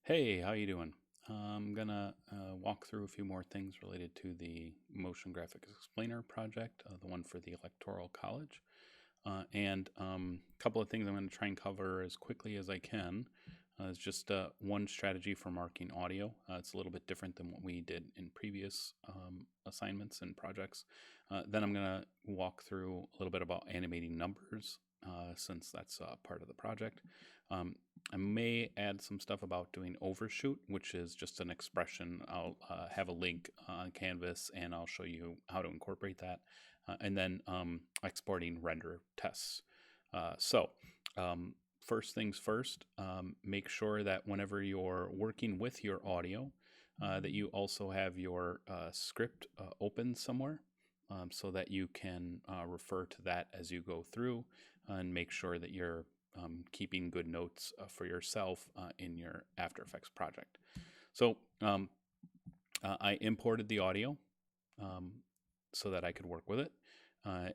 Hey, how you doing? I'm gonna walk through a few more things related to the Motion Graphics Explainer project, the one for the Electoral College. And a couple of things I'm going to try and cover as quickly as I can. It's just one strategy for marking audio. It's a little bit different than what we did in previous assignments and projects. Then I'm going to walk through a little bit about animating numbers, since that's part of the project. I may add some stuff about doing overshoot, which is just an expression. I'll have a link on Canvas and I'll show you how to incorporate that. And then exporting render tests. First things first, make sure that whenever you're working with your audio, that you also have your script open somewhere, so that you can refer to that as you go through and make sure that you're keeping good notes for yourself in your After Effects project. So I imported the audio so that I could work with it.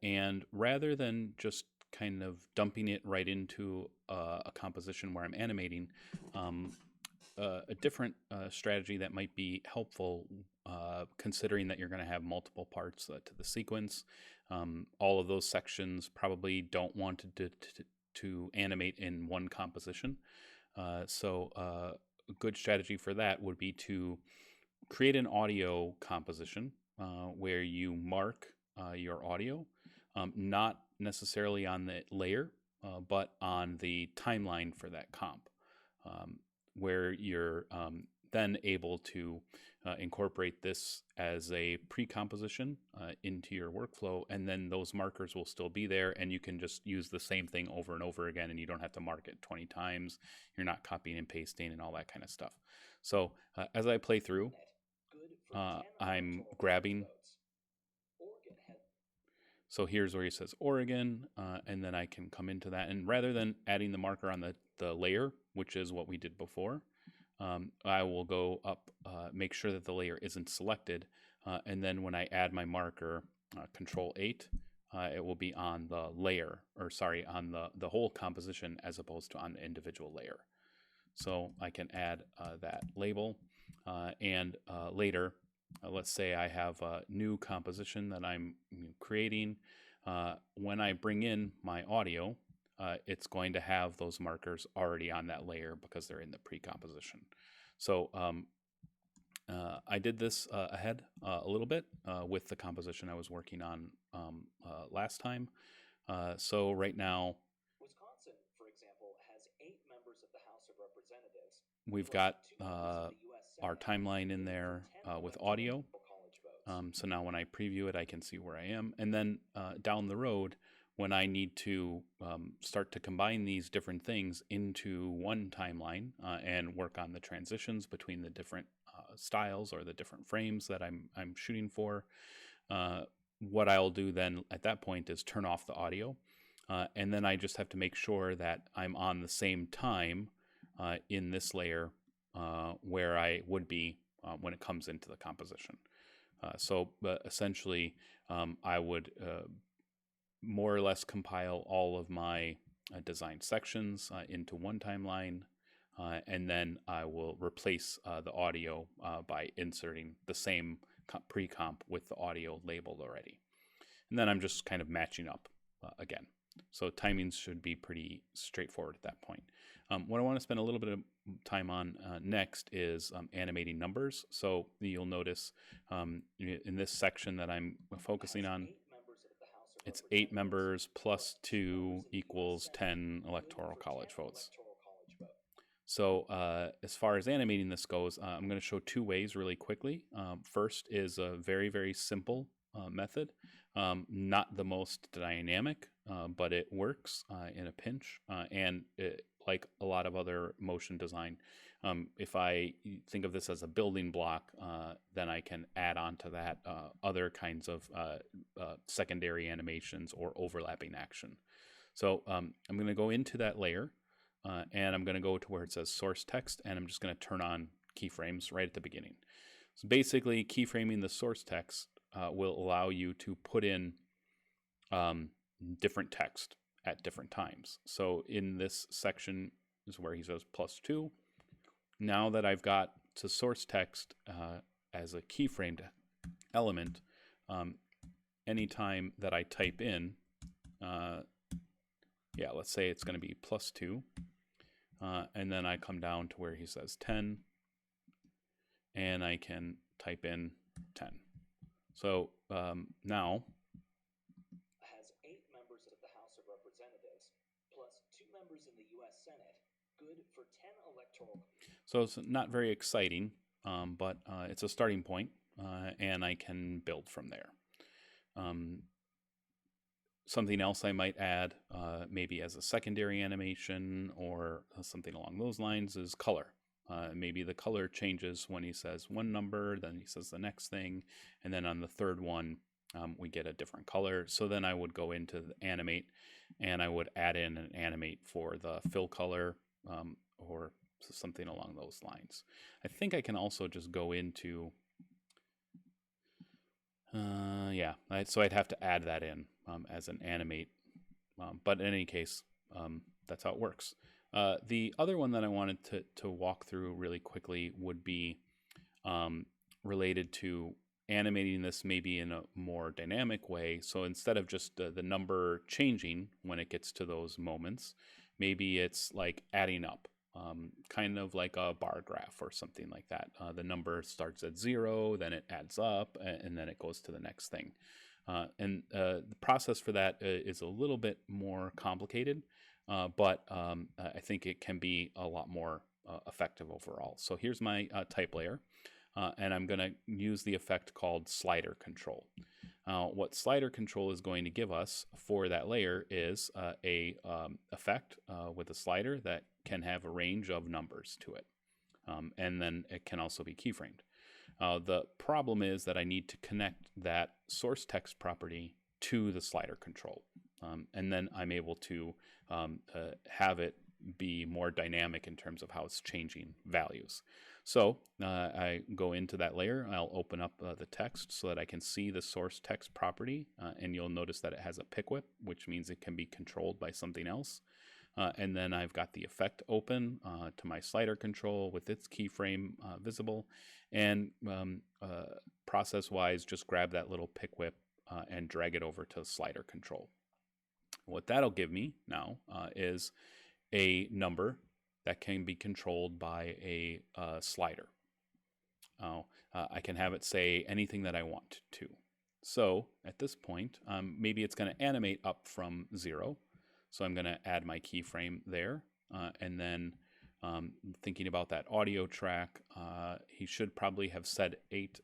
And rather than just kind of dumping it right into a composition where I'm animating, a different strategy that might be helpful, considering that you're going to have multiple parts to the sequence. All of those sections probably don't want to animate in one composition. So a good strategy for that would be to create an audio composition where you mark your audio, not necessarily on the layer, but on the timeline for that comp, where you're then able to incorporate this as a pre-composition into your workflow, and then those markers will still be there, and you can just use the same thing over and over again, and you don't have to mark it 20 times. You're not copying and pasting and all that kind of stuff. So as I play through, I'm grabbing. So here's where he says Oregon, and then I can come into that. And rather than adding the marker on the layer, which is what we did before, I will go up, make sure that the layer isn't selected. And then when I add my marker, Control 8, it will be on the layer, or sorry, on the whole composition as opposed to on the individual layer. So I can add that label, and later, let's say I have a new composition that I'm creating. When I bring in my audio, it's going to have those markers already on that layer because they're in the pre-composition. So I did this ahead a little bit with the composition I was working on last time. So right now, Wisconsin, for example, has 8 members of the House of Representatives. We've got our timeline in there with audio. So now when I preview it, I can see where I am. And then down the road, when I need to start to combine these different things into one timeline and work on the transitions between the different styles or the different frames that I'm shooting for, what I'll do then at that point is turn off the audio. And then I just have to make sure that I'm on the same time in this layer where I would be when it comes into the composition. So essentially, I would more or less compile all of my design sections into one timeline, and then I will replace the audio by inserting the same pre-comp with the audio labeled already. And then I'm just kind of matching up again. So timings should be pretty straightforward at that point. What I want to spend a little bit of time on next is animating numbers. So you'll notice in this section that I'm focusing on, it's 8 members plus 2 equals 10 electoral college votes. So as far as animating this goes, I'm going to show 2 ways really quickly. First is a very, very simple method. Not the most dynamic, but it works in a pinch. And like a lot of other motion design, if I think of this as a building block, then I can add on to that other kinds of secondary animations or overlapping action. So I'm going to go into that layer, and I'm going to go to where it says source text, and I'm just going to turn on keyframes right at the beginning. So basically, keyframing the source text will allow you to put in different text at different times. So in this section is where he says +2. now that I've got to source text as a keyframed element, anytime that I type in, let's say it's going to be +2, and then I come down to where he says 10, and I can type in 10. So now has 8 members of the House of Representatives plus 2 members in the U.S. Senate, good for 10 electoral. So it's not very exciting, but it's a starting point, and I can build from there. Something else I might add, maybe as a secondary animation or something along those lines, is color. Maybe the color changes when he says one number, then he says the next thing, and then on the third one, we get a different color. So then I would go into the animate, and I would add in an animate for the fill color, or something along those lines. I think I can also just go into, so I'd have to add that in as an animate, but in any case, that's how it works. The other one that I wanted to walk through really quickly would be related to animating this maybe in a more dynamic way. So instead of just the number changing when it gets to those moments, maybe it's like adding up, kind of like a bar graph or something like that. The number starts at 0, then it adds up, and then it goes to the next thing. And the process for that is a little bit more complicated, but I think it can be a lot more effective overall. So here's my type layer, and I'm going to use the effect called slider control. What slider control is going to give us for that layer is a effect with a slider that can have a range of numbers to it, and then it can also be keyframed. The problem is that I need to connect that source text property to the slider control, and then I'm able to have it be more dynamic in terms of how it's changing values. So I go into that layer, I'll open up the text so that I can see the source text property, and you'll notice that it has a pick whip, which means it can be controlled by something else. And then I've got the effect open to my slider control with its keyframe visible, and process-wise, just grab that little pick whip and drag it over to slider control. What that'll give me now is a number that can be controlled by a slider. I can have it say anything that I want to. So at this point, maybe it's going to animate up from 0. So I'm going to add my keyframe there, and then thinking about that audio track, he should probably have said 8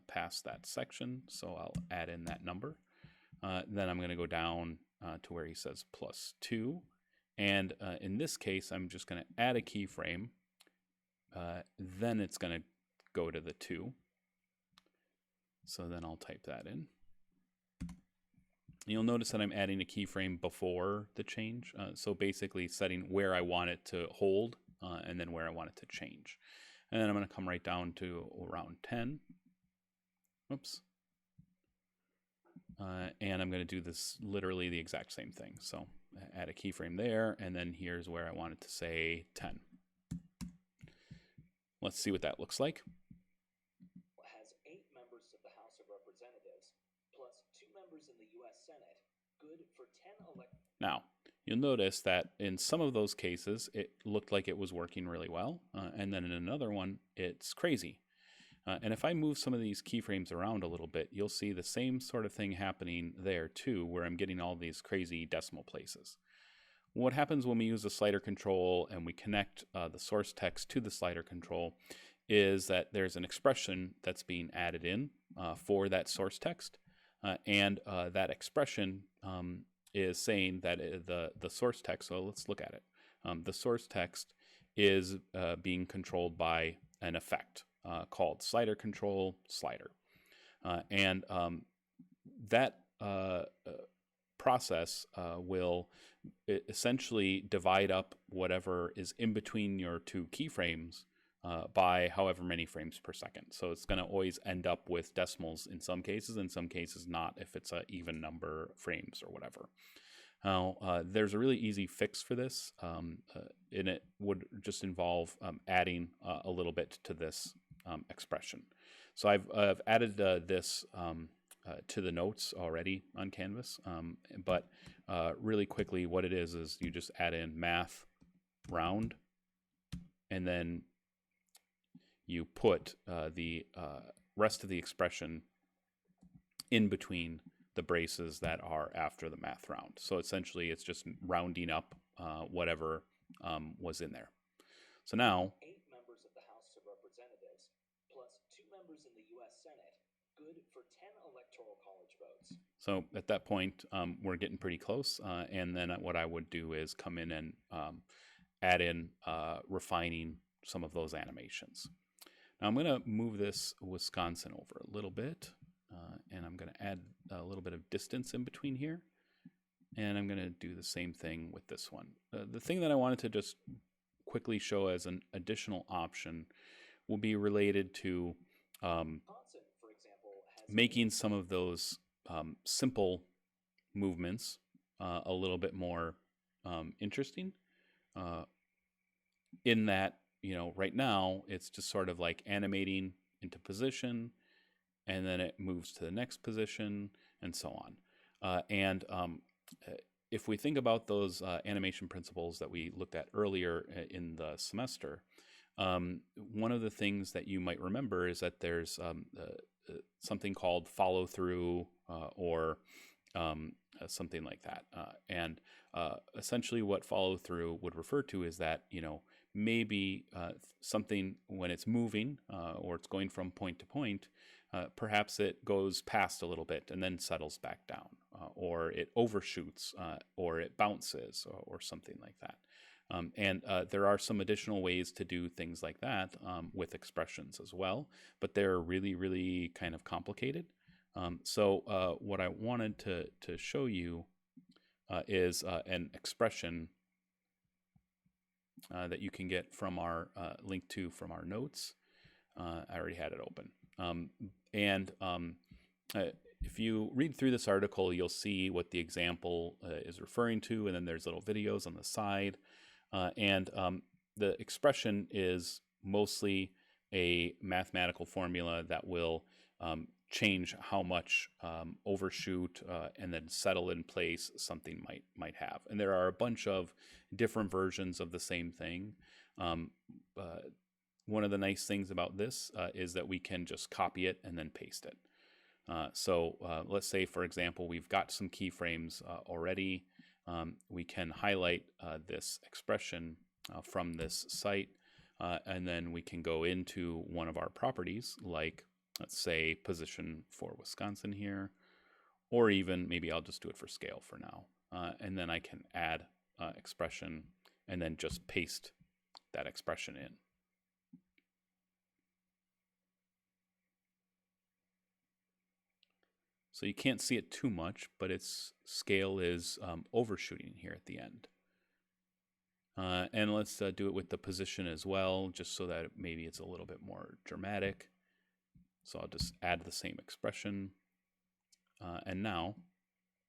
past that section, so I'll add in that number. Then I'm going to go down to where he says +2, and in this case, I'm just going to add a keyframe, then it's going to go to the 2. So then I'll type that in. You'll notice that I'm adding a keyframe before the change. So basically setting where I want it to hold and then where I want it to change. And then I'm going to come right down to around 10. Oops. And I'm going to do this literally the exact same thing. So add a keyframe there, and then here's where I want it to say 10. Let's see what that looks like. Has 8 members of the House of Representatives plus 2 members in the U.S. Senate, good for 10 electors. Now, you'll notice that in some of those cases, it looked like it was working really well, and then in another one, it's crazy. And if I move some of these keyframes around a little bit, you'll see the same sort of thing happening there too, where I'm getting all these crazy decimal places. What happens when we use the slider control and we connect the source text to the slider control is that there's an expression that's being added in for that source text, and that expression is saying that the source text, so let's look at it. The source text is being controlled by an effect called slider control slider. And that process will essentially divide up whatever is in between your 2 keyframes by however many frames per second. So it's going to always end up with decimals in some cases not if it's an even number frames or whatever. Now, there's a really easy fix for this, and it would just involve adding a little bit to this expression. So I've added this to the notes already on Canvas, but really quickly what it is you just add in math round, and then you put the rest of the expression in between the braces that are after the math round. So essentially it's just rounding up whatever was in there. So now 8 members of the House of Representatives plus 2 members in the U.S. Senate, good for 10 electoral college votes. So at that point, we're getting pretty close. And then what I would do is come in and add in refining some of those animations. Now I'm going to move this Wisconsin over a little bit, and I'm going to add a little bit of distance in between here. And I'm going to do the same thing with this one. The thing that I wanted to just quickly show as an additional option will be related to making some of those simple movements a little bit more interesting, in that, right now it's just sort of like animating into position, and then it moves to the next position, and so on. And if we think about those animation principles that we looked at earlier in the semester, one of the things that you might remember is that there's something called follow through or something like that. And essentially what follow through would refer to is that, maybe something when it's moving or it's going from point to point, perhaps it goes past a little bit and then settles back down, or it overshoots, or it bounces, or something like that. And there are some additional ways to do things like that with expressions as well, but they're really, really kind of complicated. So what I wanted to show you is an expression that you can get from our link to from our notes. I already had it open. If you read through this article, you'll see what the example is referring to, and then there's little videos on the side. The expression is mostly a mathematical formula that will change how much overshoot and then settle in place something might have. And there are a bunch of different versions of the same thing. One of the nice things about this is that we can just copy it and then paste it. So let's say, for example, we've got some keyframes already. We can highlight this expression from this site, and then we can go into one of our properties, like, let's say, position for Wisconsin here, or even maybe I'll just do it for scale for now. And then I can add expression and then just paste that expression in. So you can't see it too much, but its scale is overshooting here at the end. And let's do it with the position as well, just so that maybe it's a little bit more dramatic. So I'll just add the same expression. And now,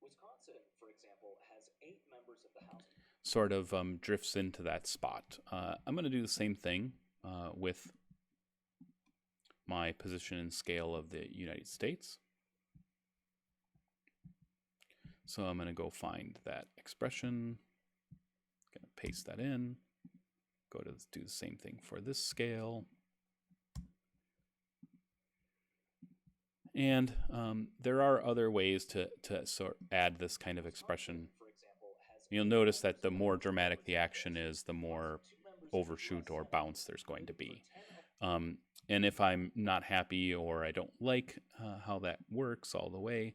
Wisconsin, for example, has 8 members of the House. Sort of drifts into that spot. I'm going to do the same thing with my position and scale of the United States. So I'm going to go find that expression, going to paste that in, go to do the same thing for this scale. And there are other ways to sort of add this kind of expression. You'll notice that the more dramatic the action is, the more overshoot or bounce there's going to be. And if I'm not happy or I don't like how that works all the way,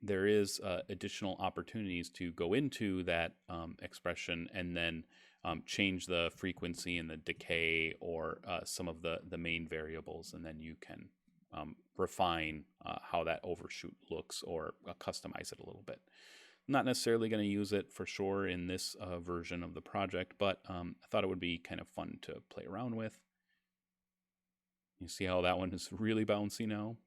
there is additional opportunities to go into that expression and then change the frequency and the decay or some of the main variables, and then you can refine how that overshoot looks or customize it a little bit. Not necessarily going to use it for sure in this version of the project, but I thought it would be kind of fun to play around with. You see how that one is really bouncy now?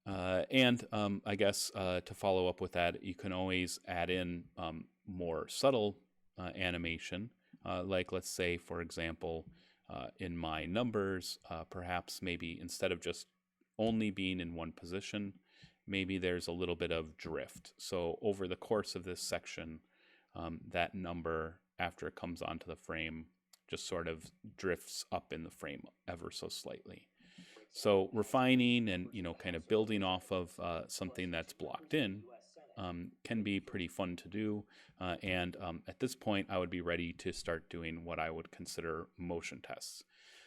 I guess to follow up with that, you can always add in more subtle animation. Like, let's say, for example, in my numbers, perhaps maybe instead of just only being in one position, maybe there's a little bit of drift. So, over the course of this section, that number, after it comes onto the frame, just sort of drifts up in the frame ever so slightly. So refining and kind of building off of something that's blocked in can be pretty fun to do. And at this point, I would be ready to start doing what I would consider motion tests.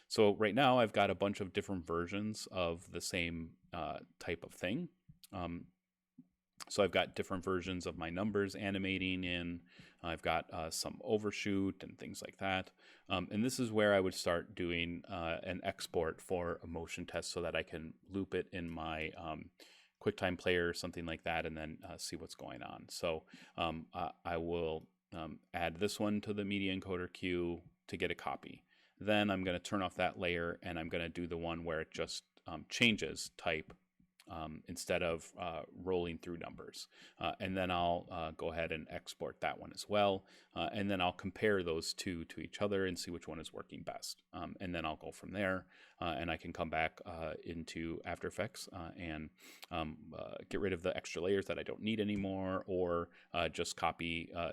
So right now, I've got a bunch of different versions of the same type of thing. So I've got different versions of my numbers animating in. I've got some overshoot and things like that. And this is where I would start doing an export for a motion test so that I can loop it in my QuickTime Player or something like that, and then see what's going on. So I will add this one to the media encoder queue to get a copy. Then I'm going to turn off that layer, and I'm going to do the one where it just changes type instead of rolling through numbers. And then I'll go ahead and export that one as well. And then I'll compare those two to each other and see which one is working best. And then I'll go from there, and I can come back into After Effects and get rid of the extra layers that I don't need anymore, or just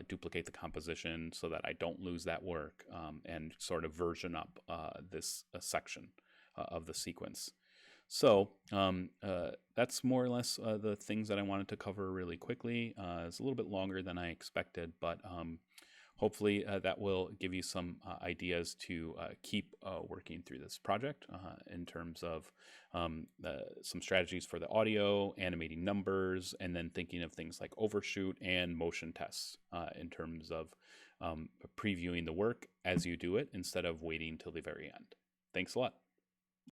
duplicate the composition so that I don't lose that work, and sort of version up this section of the sequence. So that's more or less the things that I wanted to cover really quickly. It's a little bit longer than I expected, but hopefully that will give you some ideas to keep working through this project in terms of some strategies for the audio, animating numbers, and then thinking of things like overshoot and motion tests in terms of previewing the work as you do it instead of waiting till the very end. Thanks a lot.